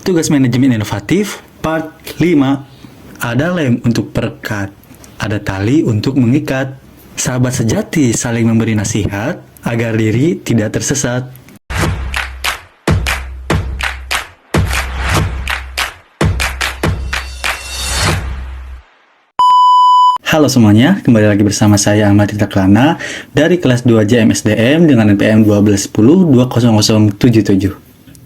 Tugas manajemen inovatif part 5. Ada lem untuk perekat, ada tali untuk mengikat. Sahabat sejati saling memberi nasihat agar diri tidak tersesat. Halo semuanya, kembali lagi bersama saya Ahmad Titaklana dari kelas 2J MSDM dengan NPM 121020077.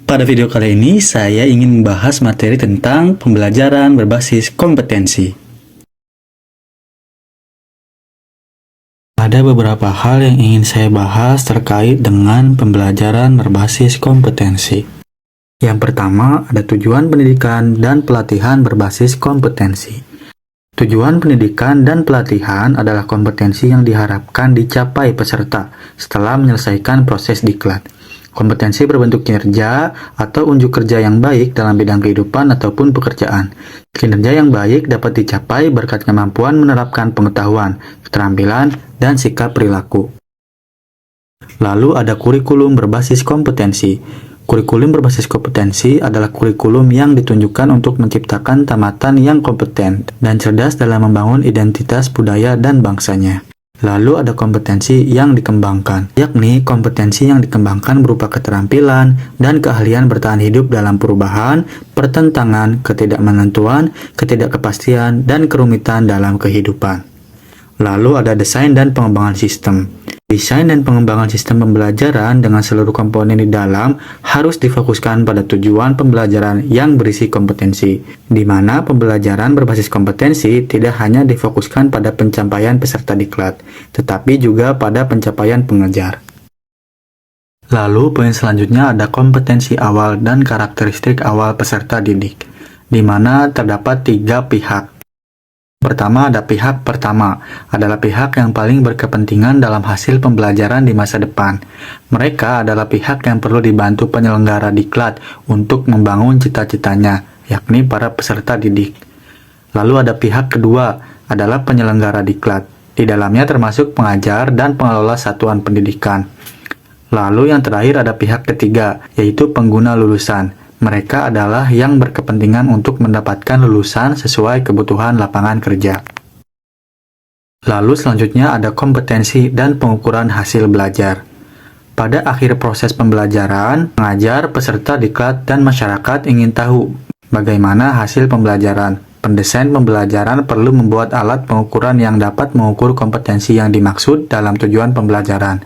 Pada video kali ini, saya ingin membahas materi tentang pembelajaran berbasis kompetensi. Ada beberapa hal yang ingin saya bahas terkait dengan pembelajaran berbasis kompetensi. Yang pertama, ada tujuan pendidikan dan pelatihan berbasis kompetensi. Tujuan pendidikan dan pelatihan adalah kompetensi yang diharapkan dicapai peserta setelah menyelesaikan proses diklat. Kompetensi berbentuk kinerja atau unjuk kerja yang baik dalam bidang kehidupan ataupun pekerjaan. Kinerja yang baik dapat dicapai berkat kemampuan menerapkan pengetahuan, keterampilan, dan sikap perilaku. Lalu ada kurikulum berbasis kompetensi. Kurikulum berbasis kompetensi adalah kurikulum yang ditunjukkan untuk menciptakan tamatan yang kompeten dan cerdas dalam membangun identitas budaya dan bangsanya. Lalu ada kompetensi yang dikembangkan, yakni kompetensi yang dikembangkan berupa keterampilan dan keahlian bertahan hidup dalam perubahan, pertentangan, ketidakmenentuan, ketidakkepastian, dan kerumitan dalam kehidupan. Lalu ada desain dan pengembangan sistem. Desain dan pengembangan sistem pembelajaran dengan seluruh komponen di dalam harus difokuskan pada tujuan pembelajaran yang berisi kompetensi, di mana pembelajaran berbasis kompetensi tidak hanya difokuskan pada pencapaian peserta diklat, tetapi juga pada pencapaian pengajar. Lalu poin selanjutnya ada kompetensi awal dan karakteristik awal peserta didik, di mana terdapat 3 pihak. Pertama, ada pihak pertama, adalah pihak yang paling berkepentingan dalam hasil pembelajaran di masa depan. Mereka adalah pihak yang perlu dibantu penyelenggara diklat untuk membangun cita-citanya, yakni para peserta didik. Lalu ada pihak kedua, adalah penyelenggara diklat. Di dalamnya termasuk pengajar dan pengelola satuan pendidikan. Lalu yang terakhir ada pihak ketiga, yaitu pengguna lulusan. Mereka adalah yang berkepentingan untuk mendapatkan lulusan sesuai kebutuhan lapangan kerja. Lalu selanjutnya ada kompetensi dan pengukuran hasil belajar. Pada akhir proses pembelajaran, pengajar, peserta diklat, dan masyarakat ingin tahu bagaimana hasil pembelajaran. Pendesain pembelajaran perlu membuat alat pengukuran yang dapat mengukur kompetensi yang dimaksud dalam tujuan pembelajaran.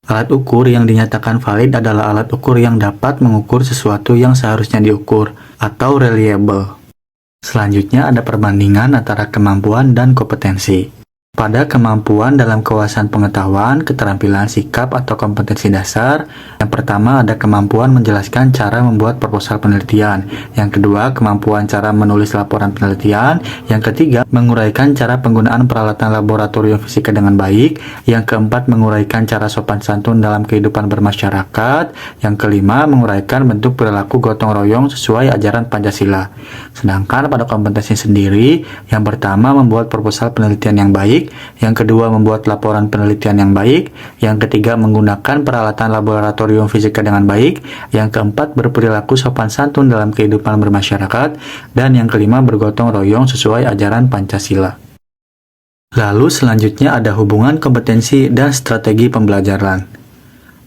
Alat ukur yang dinyatakan valid adalah alat ukur yang dapat mengukur sesuatu yang seharusnya diukur, atau reliable. Selanjutnya ada perbandingan antara kemampuan dan kompetensi. Pada kemampuan dalam kewawasan pengetahuan, keterampilan sikap atau kompetensi dasar, yang pertama ada kemampuan menjelaskan cara membuat proposal penelitian, yang kedua kemampuan cara menulis laporan penelitian, yang ketiga menguraikan cara penggunaan peralatan laboratorium fisika dengan baik, yang keempat menguraikan cara sopan santun dalam kehidupan bermasyarakat, yang kelima menguraikan bentuk perilaku gotong royong sesuai ajaran Pancasila. Sedangkan pada kompetensi sendiri, yang pertama membuat proposal penelitian yang baik, yang kedua membuat laporan penelitian yang baik, yang ketiga menggunakan peralatan laboratorium fisika dengan baik, yang keempat berperilaku sopan santun dalam kehidupan bermasyarakat, dan yang kelima bergotong royong sesuai ajaran Pancasila. Lalu selanjutnya ada hubungan kompetensi dan strategi pembelajaran.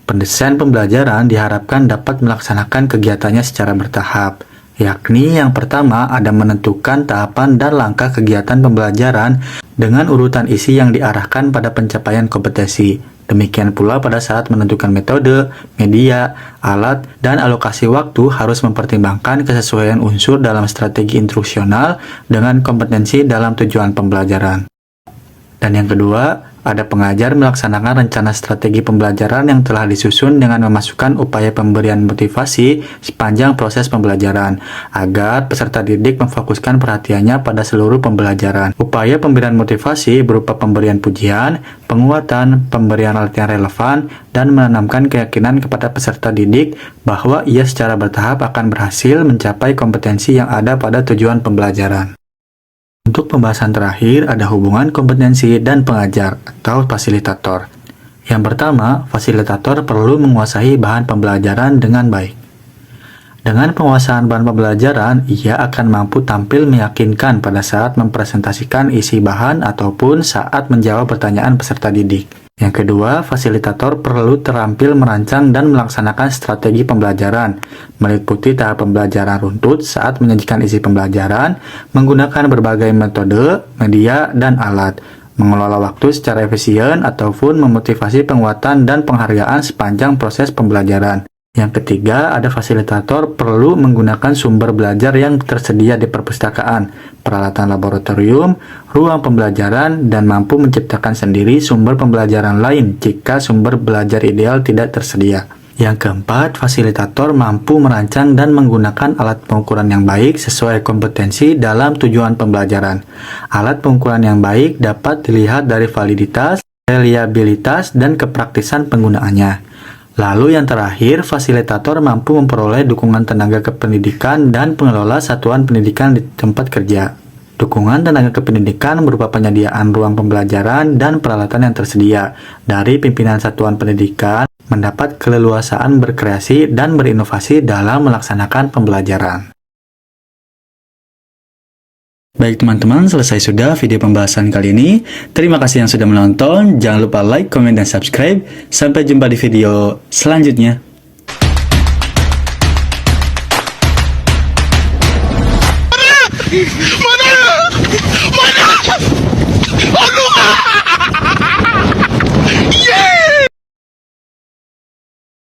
Pendesain pembelajaran diharapkan dapat melaksanakan kegiatannya secara bertahap, yakni yang pertama ada menentukan tahapan dan langkah kegiatan pembelajaran dengan urutan isi yang diarahkan pada pencapaian kompetensi. Demikian pula pada saat menentukan metode, media, alat, dan alokasi waktu harus mempertimbangkan kesesuaian unsur dalam strategi instruksional dengan kompetensi dalam tujuan pembelajaran. Dan yang kedua, ada pengajar melaksanakan rencana strategi pembelajaran yang telah disusun dengan memasukkan upaya pemberian motivasi sepanjang proses pembelajaran, agar peserta didik memfokuskan perhatiannya pada seluruh pembelajaran. Upaya pemberian motivasi berupa pemberian pujian, penguatan, pemberian alat yang relevan, dan menanamkan keyakinan kepada peserta didik bahwa ia secara bertahap akan berhasil mencapai kompetensi yang ada pada tujuan pembelajaran. Untuk pembahasan terakhir, ada hubungan kompetensi dan pengajar atau fasilitator. Yang pertama, fasilitator perlu menguasai bahan pembelajaran dengan baik. Dengan penguasaan bahan pembelajaran, ia akan mampu tampil meyakinkan pada saat mempresentasikan isi bahan ataupun saat menjawab pertanyaan peserta didik. Yang kedua, fasilitator perlu terampil merancang dan melaksanakan strategi pembelajaran, meliputi tahap pembelajaran runtut saat menyajikan isi pembelajaran, menggunakan berbagai metode, media, dan alat, mengelola waktu secara efisien, ataupun memotivasi penguatan dan penghargaan sepanjang proses pembelajaran. Yang ketiga, ada fasilitator perlu menggunakan sumber belajar yang tersedia di perpustakaan, peralatan laboratorium, ruang pembelajaran, dan mampu menciptakan sendiri sumber pembelajaran lain jika sumber belajar ideal tidak tersedia. Yang keempat, fasilitator mampu merancang dan menggunakan alat pengukuran yang baik sesuai kompetensi dalam tujuan pembelajaran. Alat pengukuran yang baik dapat dilihat dari validitas, reliabilitas, dan kepraktisan penggunaannya. Lalu yang terakhir, fasilitator mampu memperoleh dukungan tenaga kependidikan dan pengelola satuan pendidikan di tempat kerja. Dukungan tenaga kependidikan berupa penyediaan ruang pembelajaran dan peralatan yang tersedia dari pimpinan satuan pendidikan, mendapat keleluasaan berkreasi dan berinovasi dalam melaksanakan pembelajaran. Baik teman-teman, selesai sudah video pembahasan kali ini. Terima kasih yang sudah menonton. Jangan lupa like, komen, dan subscribe. Sampai jumpa di video selanjutnya. Mana? Mana? Mana? Aduh!